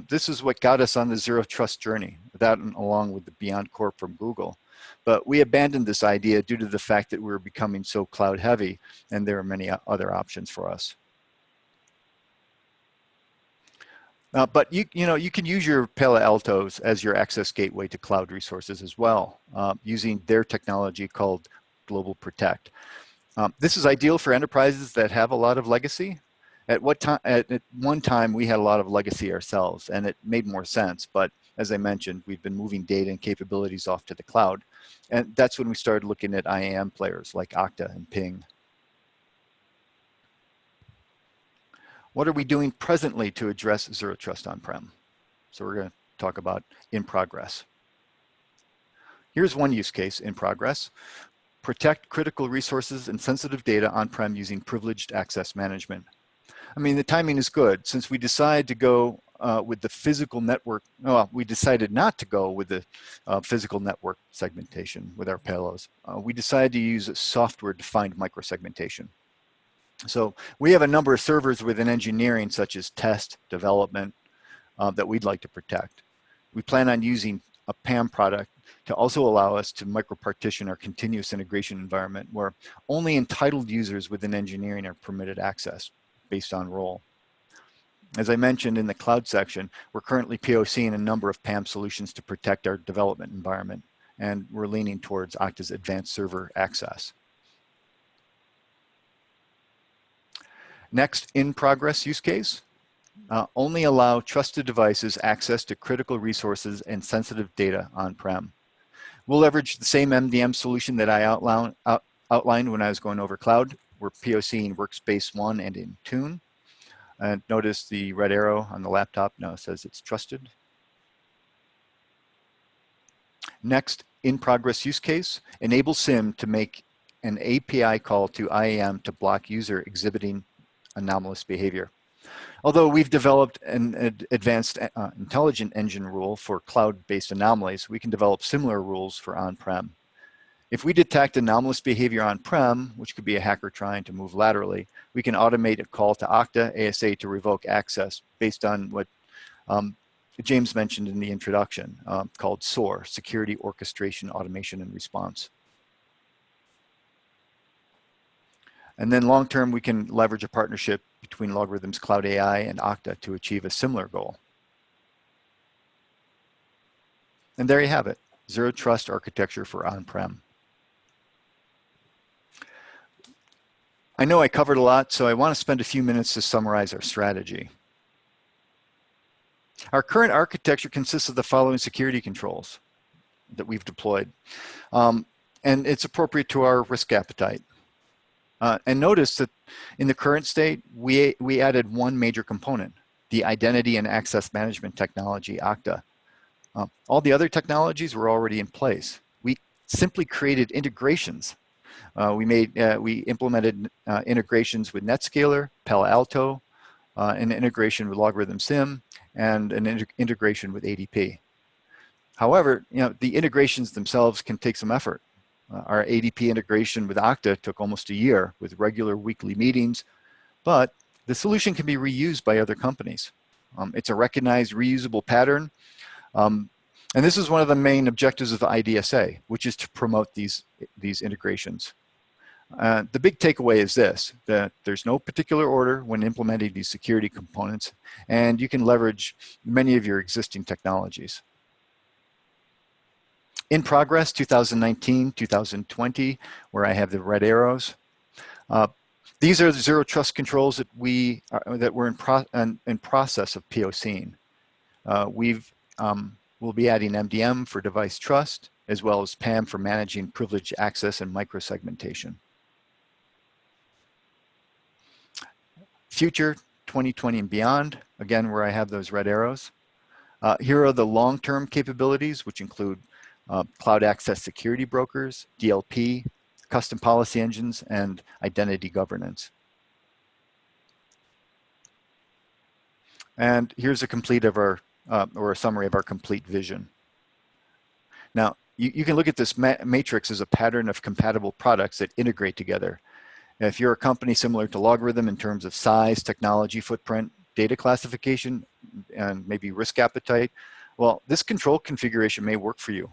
This is what got us on the Zero Trust journey, that along with the Beyond Corp from Google. But we abandoned this idea due to the fact that we were becoming so cloud heavy, and there are many other options for us. But you can use your Palo Altos as your access gateway to cloud resources as well, using their technology called Global Protect. This is ideal for enterprises that have a lot of legacy. At one time, we had a lot of legacy ourselves, and it made more sense. But as I mentioned, we've been moving data and capabilities off to the cloud. And that's when we started looking at IAM players like Okta and Ping. What are we doing presently to address Zero Trust on-prem? So we're going to talk about in progress. Here's one use case in progress. Protect critical resources and sensitive data on-prem using privileged access management. I mean, the timing is good. Since we decided to go with the physical network, well, we decided not to go with the physical network segmentation with our Palos. We decided to use software-defined microsegmentation. So we have a number of servers within engineering, such as test, development, that we'd like to protect. We plan on using a PAM product to also allow us to micro-partition our continuous integration environment where only entitled users within engineering are permitted access based on role. As I mentioned in the cloud section, we're currently POCing a number of PAM solutions to protect our development environment, and we're leaning towards Okta's advanced server access. Next in progress use case, only allow trusted devices access to critical resources and sensitive data on-prem. We'll leverage the same MDM solution that I outlined when I was going over cloud. We're POCing Workspace ONE and Intune. And notice the red arrow on the laptop now says it's trusted. Next in progress use case, enable SIEM to make an API call to IAM to block user exhibiting anomalous behavior. Although we've developed an advanced intelligent engine rule for cloud-based anomalies, we can develop similar rules for on-prem. If we detect anomalous behavior on-prem, which could be a hacker trying to move laterally, we can automate a call to Okta ASA to revoke access based on what James mentioned in the introduction, called SOAR, Security Orchestration, Automation, and Response. And then long-term, we can leverage a partnership between LogRhythm's Cloud AI and Okta to achieve a similar goal. And there you have it, Zero Trust architecture for on-prem. I know I covered a lot, so I want to spend a few minutes to summarize our strategy. Our current architecture consists of the following security controls that we've deployed, and it's appropriate to our risk appetite. And notice that in the current state, we added one major component, the identity and access management technology, Okta. All the other technologies were already in place. We simply created integrations. We implemented integrations with NetScaler, Palo Alto, an integration with LogRhythm's SIEM, and an integration with ADP. However, the integrations themselves can take some effort. Our ADP integration with Okta took almost a year with regular weekly meetings, but the solution can be reused by other companies. It's a recognized reusable pattern, and this is one of the main objectives of the IDSA, which is to promote these integrations. The big takeaway is this, that there's no particular order when implementing these security components, and you can leverage many of your existing technologies. In progress, 2019, 2020, where I have the red arrows. These are the zero trust controls that we're in process of POCing. We'll be adding MDM for device trust, as well as PAM for managing privileged access and microsegmentation. Future 2020 and beyond, again, where I have those red arrows. Here are the long-term capabilities, which include cloud access security brokers, DLP, custom policy engines, and identity governance. And here's a complete of our, or a summary of our complete vision. Now, you can look at this matrix as a pattern of compatible products that integrate together. If you're a company similar to LogRhythm in terms of size, technology footprint, data classification, and maybe risk appetite, well, this control configuration may work for you.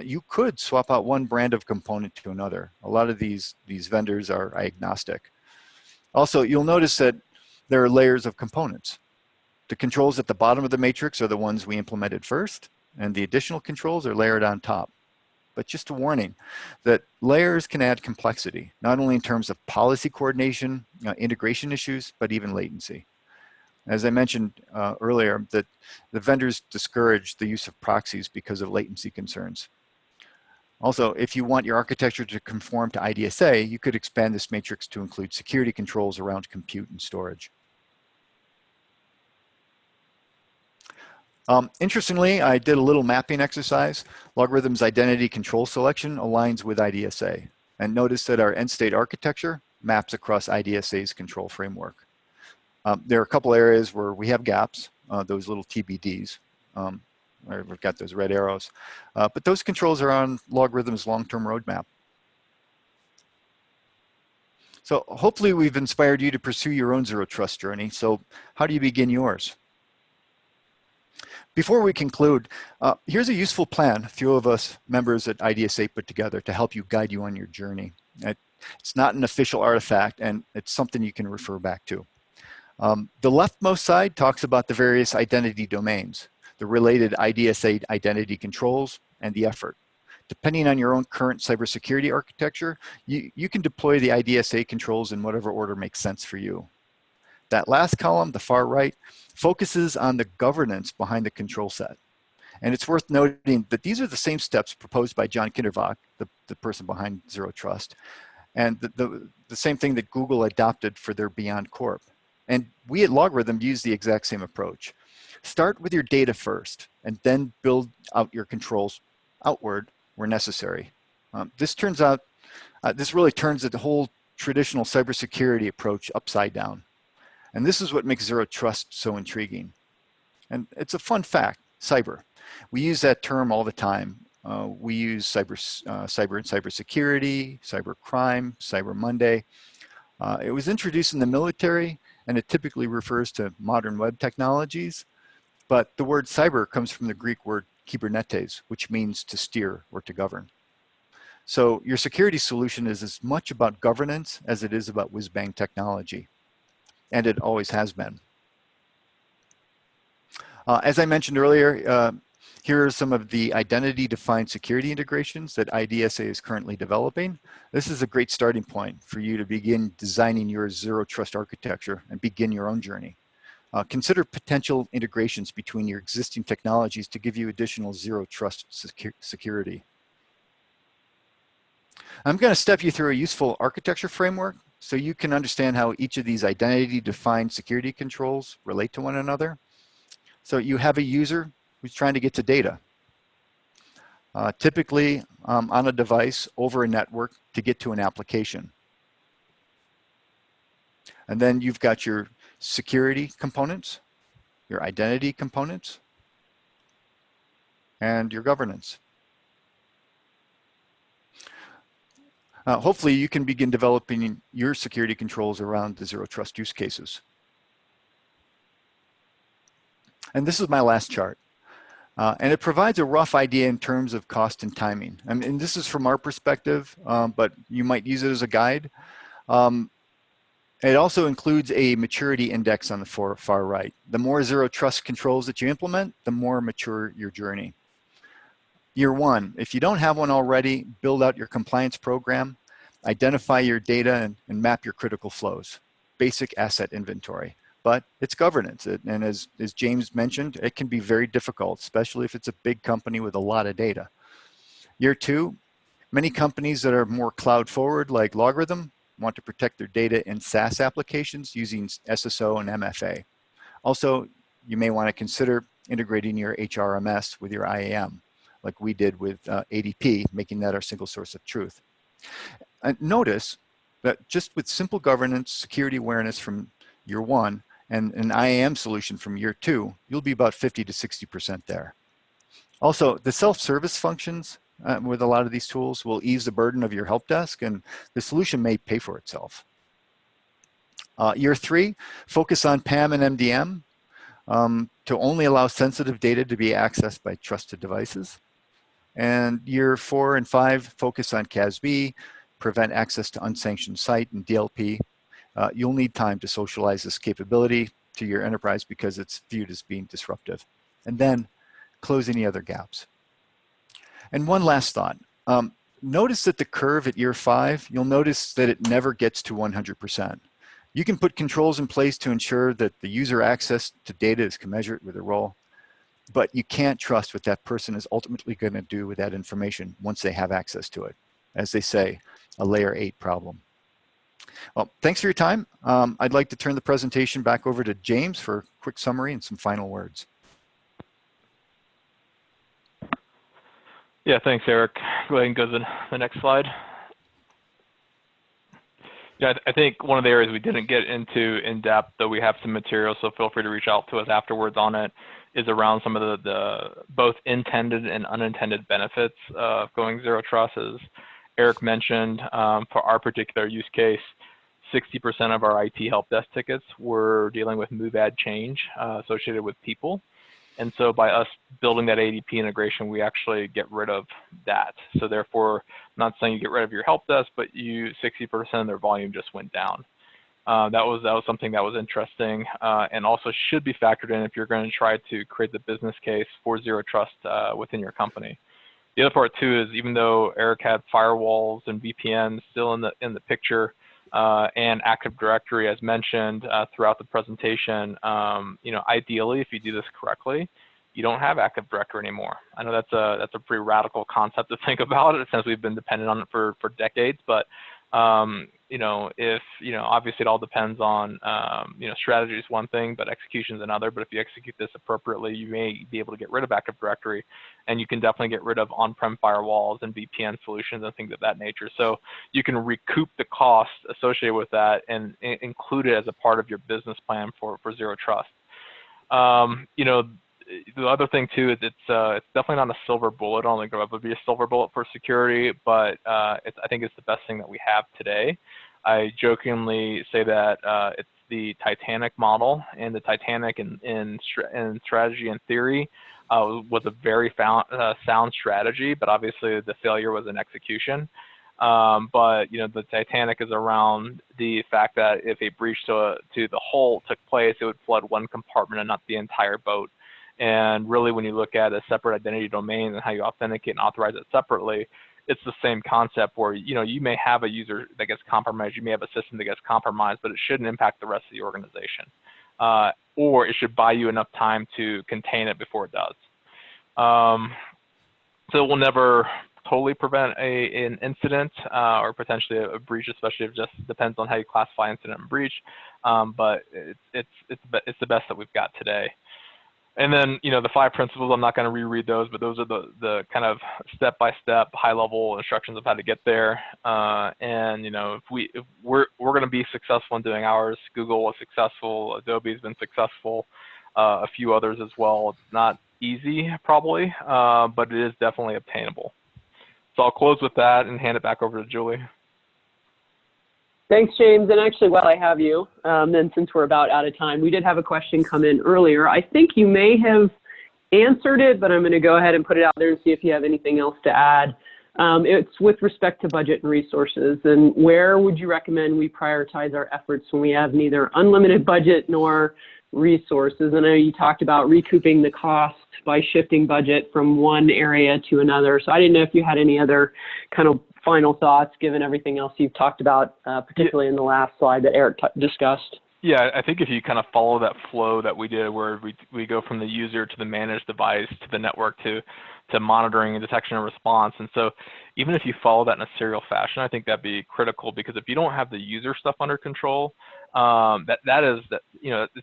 You could swap out one brand of component to another. A lot of these vendors are agnostic. Also, you'll notice that there are layers of components. The controls at the bottom of the matrix are the ones we implemented first, and the additional controls are layered on top. But just a warning that layers can add complexity, not only in terms of policy coordination, integration issues, but even latency. As I mentioned earlier, that the vendors discourage the use of proxies because of latency concerns. Also, if you want your architecture to conform to IDSA, you could expand this matrix to include security controls around compute and storage. Interestingly, I did a little mapping exercise. LogRhythm's identity control selection aligns with IDSA. And notice that our end-state architecture maps across IDSA's control framework. There are a couple areas where we have gaps, those little TBDs. We've got those red arrows. But those controls are on LogRhythm's long-term roadmap. So hopefully we've inspired you to pursue your own zero trust journey. So how do you begin yours? Before we conclude, here's a useful plan a few of us members at IDSA put together to help you guide you on your journey. It's not an official artifact, and it's something you can refer back to. The leftmost side talks about the various identity domains, the related IDSA identity controls, and the effort. Depending on your own current cybersecurity architecture, you can deploy the IDSA controls in whatever order makes sense for you. That last column, the far right, focuses on the governance behind the control set. And it's worth noting that these are the same steps proposed by John Kindervach, the person behind Zero Trust, and the same thing that Google adopted for their Beyond Corp. And we at LogRhythm use the exact same approach. Start with your data first, and then build out your controls outward where necessary. This really turns the whole traditional cybersecurity approach upside down. And this is what makes Zero Trust so intriguing. And it's a fun fact, cyber. We use that term all the time. We use cyber and cybersecurity, cyber crime, Cyber Monday. It was introduced in the military, and it typically refers to modern web technologies. But the word cyber comes from the Greek word kybernetes, which means to steer or to govern. So your security solution is as much about governance as it is about whiz-bang technology. And it always has been. As I mentioned earlier, here are some of the identity-defined security integrations that IDSA is currently developing. This is a great starting point for you to begin designing your zero trust architecture and begin your own journey. Consider potential integrations between your existing technologies to give you additional zero trust security. I'm going to step you through a useful architecture framework so you can understand how each of these identity-defined security controls relate to one another. So you have a user who's trying to get to data, typically on a device over a network to get to an application. And then you've got your security components, your identity components, and your governance. Hopefully you can begin developing your security controls around the zero trust use cases. And this is my last chart. And it provides a rough idea in terms of cost and timing. I mean, this is from our perspective, but you might use it as a guide. It also includes a maturity index on the far right. The more zero trust controls that you implement, the more mature your journey. Year one, if you don't have one already, build out your compliance program. identify your data and map your critical flows. Basic asset inventory. But it's governance. And as James mentioned, it can be very difficult, especially if it's a big company with a lot of data. Year 2, many companies that are more cloud forward, like LogRhythm, want to protect their data in SaaS applications using SSO and MFA. Also, you may want to consider integrating your HRMS with your IAM, like we did with ADP, making that our single source of truth. And notice that just with simple governance, security awareness from year 1, and an IAM solution from year 2, you'll be about 50 to 60% there. Also, the self-service functions with a lot of these tools will ease the burden of your help desk, and the solution may pay for itself. Year 3, focus on PAM and MDM to only allow sensitive data to be accessed by trusted devices. And year 4 and 5, focus on CASB, prevent access to unsanctioned site and DLP. You'll need time to socialize this capability to your enterprise because it's viewed as being disruptive. And then close any other gaps. And one last thought. Notice that the curve at year 5, you'll notice that it never gets to 100%. You can put controls in place to ensure that the user access to data is commensurate with their role, but you can't trust what that person is ultimately going to do with that information once they have access to it. As they say, a layer 8 problem. Well, thanks for your time. I'd like to turn the presentation back over to James for a quick summary and some final words. Yeah, thanks, Erik. Go ahead and go to the next slide. Yeah, I think one of the areas we didn't get into in depth, though we have some material, so feel free to reach out to us afterwards on it, is around some of the both intended and unintended benefits of going zero trust. As Erik mentioned, for our particular use case, 60% of our IT help desk tickets were dealing with move, add, change associated with people. And so by us building that ADP integration, we actually get rid of that. So therefore, I'm not saying you get rid of your help desk, but 60% of their volume just went down. That was something that was interesting and also should be factored in if you're going to try to create the business case for zero trust within your company. The other part too is even though Erik had firewalls and VPNs still in the picture and Active Directory as mentioned throughout the presentation, ideally if you do this correctly, you don't have Active Directory anymore. I know that's a pretty radical concept to think about it since we've been dependent on it for decades, but obviously it all depends on, strategy is one thing, but execution is another. But if you execute this appropriately, you may be able to get rid of Active Directory, and you can definitely get rid of on-prem firewalls and VPN solutions and things of that nature. So you can recoup the cost associated with that and include it as a part of your business plan for zero trust. The other thing too is it's definitely not a silver bullet. I don't think it would be a silver bullet for security, but I think it's the best thing that we have today. I jokingly say that it's the Titanic model, and the Titanic in strategy and theory was a very sound strategy, but obviously the failure was in execution. But the Titanic is around the fact that if a breach to the hull took place, it would flood one compartment and not the entire boat. And really, when you look at a separate identity domain and how you authenticate and authorize it separately, it's the same concept where, you may have a user that gets compromised, you may have a system that gets compromised, but it shouldn't impact the rest of the organization. Or it should buy you enough time to contain it before it does. So it will never totally prevent an incident or potentially a breach, especially if it just depends on how you classify incident and breach. But it's the best that we've got today. And then, the 5 principles, I'm not going to reread those, but those are the kind of step-by-step, high-level instructions of how to get there. And, if we're going to be successful in doing ours, Google was successful, Adobe's been successful, a few others as well. It's not easy, probably, but it is definitely obtainable. So I'll close with that and hand it back over to Julie. Thanks, James. And actually, while I have you, then since we're about out of time, we did have a question come in earlier. I think you may have answered it, but I'm going to go ahead and put it out there and see if you have anything else to add. It's with respect to budget and resources, and where would you recommend we prioritize our efforts when we have neither unlimited budget nor resources. I know you talked about recouping the cost by shifting budget from one area to another. So I didn't know if you had any other kind of final thoughts, given everything else you've talked about, particularly in the last slide that Erik discussed. Yeah, I think if you kind of follow that flow that we did, where we go from the user to the managed device to the network to monitoring and detection and response, and so even if you follow that in a serial fashion, I think that'd be critical, because if you don't have the user stuff under control, it's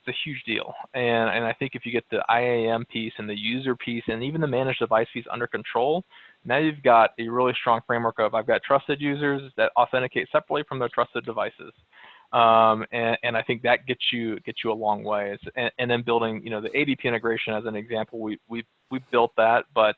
a huge deal. And I think if you get the IAM piece and the user piece and even the managed device piece under control, now you've got a really strong framework of, I've got trusted users that authenticate separately from their trusted devices. And I think that gets you a long way. And then building, the ADP integration as an example, we built that, but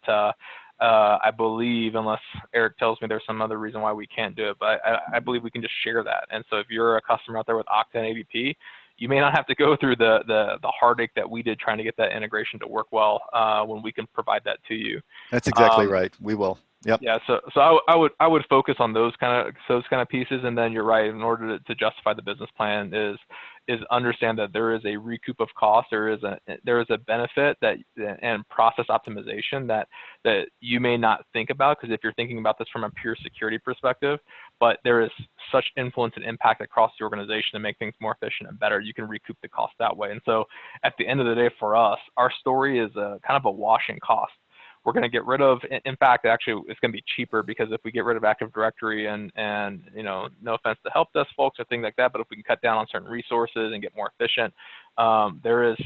I believe, unless Erik tells me there's some other reason why we can't do it, but I believe we can just share that. And so if you're a customer out there with Okta and ADP, you may not have to go through the heartache that we did trying to get that integration to work well, when we can provide that to you. That's exactly right. We will. Yep. Yeah. So I would focus on those kind of pieces, and then you're right. In order to justify the business plan, is understand that there is a recoup of cost. There is a benefit and process optimization that you may not think about, because if you're thinking about this from a pure security perspective, but there is such influence and impact across the organization to make things more efficient and better. You can recoup the cost that way. And so at the end of the day, for us, our story is kind of a wash in cost. We're going to get rid of, in fact, actually, it's going to be cheaper, because if we get rid of Active Directory and no offense to help desk folks or things like that, but if we can cut down on certain resources and get more efficient, there is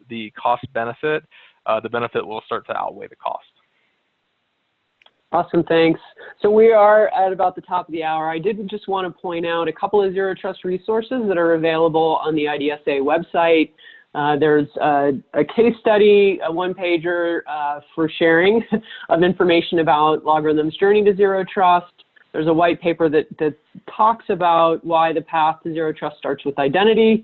the cost benefit. The benefit will start to outweigh the cost. Awesome, thanks. So we are at about the top of the hour. I did just want to point out a couple of Zero Trust resources that are available on the IDSA website. There's a case study, a one-pager for sharing of information about LogRhythm's journey to Zero Trust. There's a white paper that talks about why the path to Zero Trust starts with identity.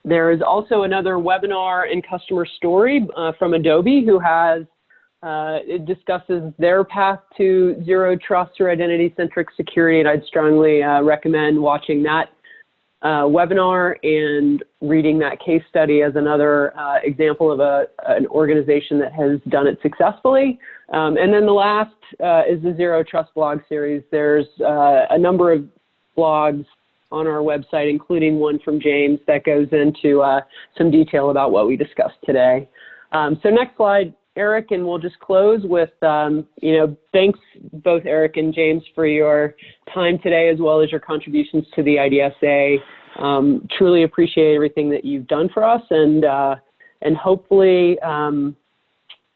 There is also another webinar and customer story from Adobe, who has it discusses their path to Zero Trust or identity-centric security, and I'd strongly recommend watching that webinar and reading that case study as another example of an organization that has done it successfully. And then the last is the Zero Trust blog series. There's a number of blogs on our website, including one from James that goes into some detail about what we discussed today. So next slide, Erik, and we'll just close with, thanks both Erik and James for your time today, as well as your contributions to the IDSA. Truly appreciate everything that you've done for us, and hopefully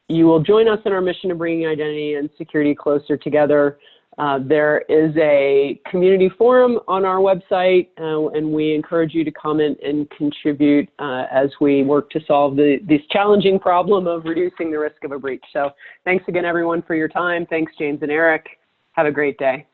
you will join us in our mission of bringing identity and security closer together. There is a community forum on our website, and we encourage you to comment and contribute as we work to solve this challenging problem of reducing the risk of a breach. So thanks again, everyone, for your time. Thanks, James and Erik. Have a great day.